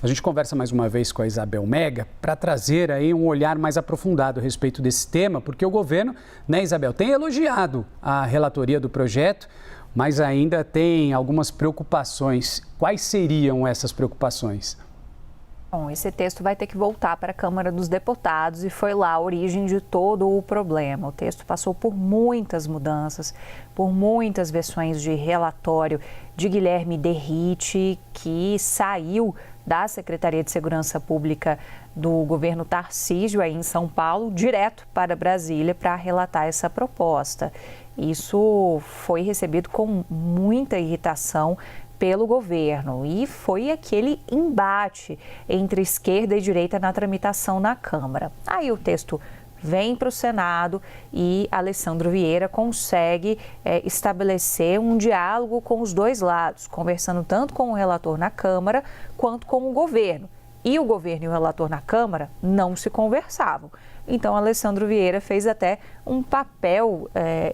A gente conversa mais uma vez com a Isabel Mega para trazer aí um olhar mais aprofundado a respeito desse tema, porque o governo, né, Isabel, tem elogiado a relatoria do projeto, mas ainda tem algumas preocupações. Quais seriam essas preocupações? Bom, esse texto vai ter que voltar para a Câmara dos Deputados e foi lá a origem de todo o problema. O texto passou por muitas mudanças, por muitas versões de relatório de Guilherme Derrite, que saiu da Secretaria de Segurança Pública do governo Tarcísio, aí em São Paulo, direto para Brasília para relatar essa proposta. Isso foi recebido com muita irritação pelo governo e foi aquele embate entre esquerda e direita na tramitação na Câmara. Aí o texto vem para o Senado e Alessandro Vieira consegue estabelecer um diálogo com os dois lados, conversando tanto com o relator na Câmara quanto com o governo. E o governo e o relator na Câmara não se conversavam. Então, Alessandro Vieira fez até um papel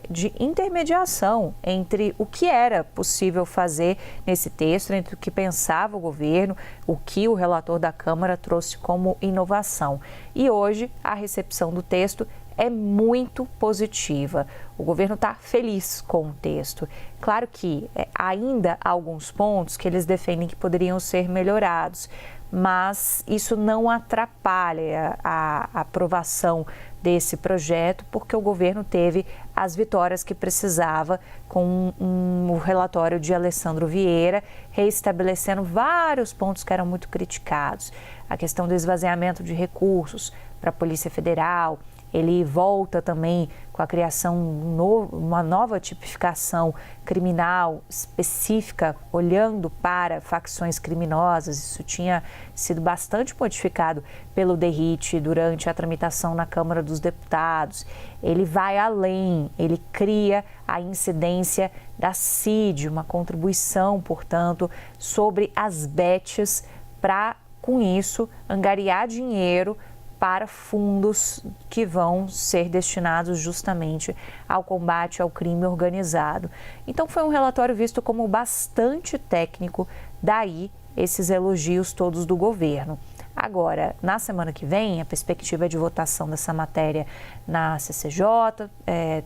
de intermediação entre o que era possível fazer nesse texto, entre o que pensava o governo, o que o relator da Câmara trouxe como inovação. E hoje, a recepção do texto é muito positiva. O governo está feliz com o texto. Claro que ainda há alguns pontos que eles defendem que poderiam ser melhorados, mas isso não atrapalha a aprovação desse projeto, porque o governo teve as vitórias que precisava com o relatório de Alessandro Vieira, reestabelecendo vários pontos que eram muito criticados. A questão do esvaziamento de recursos para a Polícia Federal. Ele volta também com a criação de uma nova tipificação criminal específica, olhando para facções criminosas. Isso tinha sido bastante modificado pelo Derrite durante a tramitação na Câmara dos Deputados. Ele vai além, ele cria a incidência da CID, uma contribuição, portanto, sobre as bets para, com isso, angariar dinheiro para fundos que vão ser destinados justamente ao combate ao crime organizado. Então, foi um relatório visto como bastante técnico, daí esses elogios todos do governo. Agora, na semana que vem, a perspectiva de votação dessa matéria na CCJ,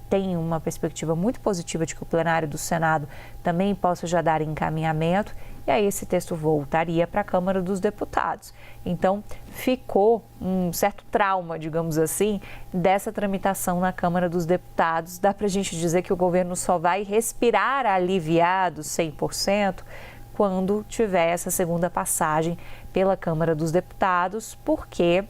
tem uma perspectiva muito positiva de que o plenário do Senado também possa já dar encaminhamento, e aí esse texto voltaria para a Câmara dos Deputados. Então, ficou um certo trauma, digamos assim, dessa tramitação na Câmara dos Deputados. Dá para a gente dizer que o governo só vai respirar aliviado 100% quando tiver essa segunda passagem pela Câmara dos Deputados, porque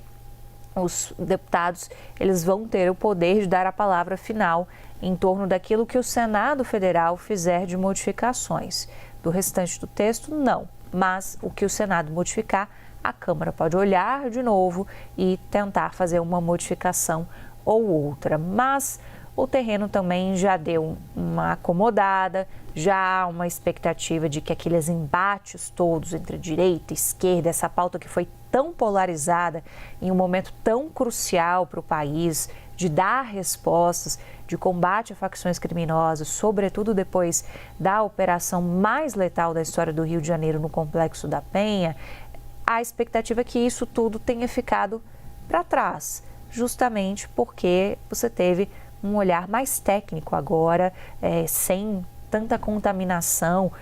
os deputados eles vão ter o poder de dar a palavra final em torno daquilo que o Senado Federal fizer de modificações. Do restante do texto, não. Mas o que o Senado modificar, a Câmara pode olhar de novo e tentar fazer uma modificação ou outra. Mas o terreno também já deu uma acomodada, já há uma expectativa de que aqueles embates todos entre direita e esquerda, essa pauta que foi tão polarizada em um momento tão crucial para o país, de dar respostas, de combate a facções criminosas, sobretudo depois da operação mais letal da história do Rio de Janeiro no Complexo da Penha, a expectativa é que isso tudo tenha ficado para trás, justamente porque você teve um olhar mais técnico agora, sem tanta contaminação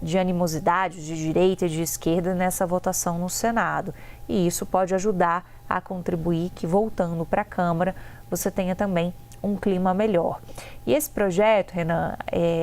de animosidade de direita e de esquerda nessa votação no Senado. E isso pode ajudar a contribuir que, voltando para a Câmara, você tenha também um clima melhor. E esse projeto, Renan,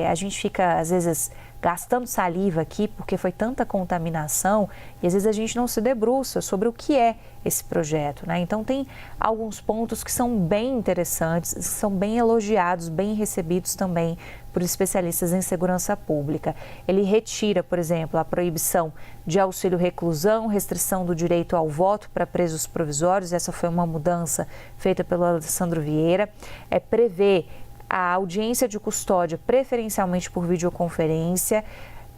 a gente fica, às vezes, gastando saliva aqui porque foi tanta contaminação e às vezes a gente não se debruça sobre o que é esse projeto, né? Então tem alguns pontos que são bem interessantes, são bem elogiados, bem recebidos também por especialistas em segurança pública. Ele retira, por exemplo, a proibição de auxílio reclusão, restrição do direito ao voto para presos provisórios, essa foi uma mudança feita pelo Alessandro Vieira, prevê a audiência de custódia preferencialmente por videoconferência,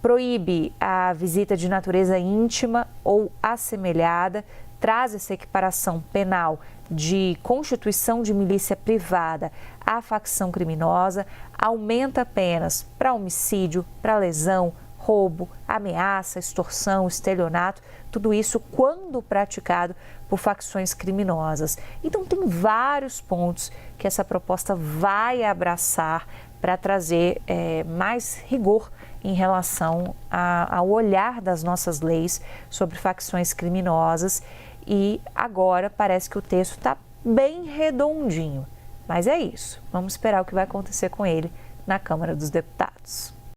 proíbe a visita de natureza íntima ou assemelhada, traz essa equiparação penal de constituição de milícia privada à facção criminosa, aumenta penas para homicídio, para lesão, roubo, ameaça, extorsão, estelionato, tudo isso quando praticado por facções criminosas. Então tem vários pontos que essa proposta vai abraçar para trazer mais rigor em relação ao olhar das nossas leis sobre facções criminosas. E agora parece que o texto está bem redondinho. Mas é isso, vamos esperar o que vai acontecer com ele na Câmara dos Deputados.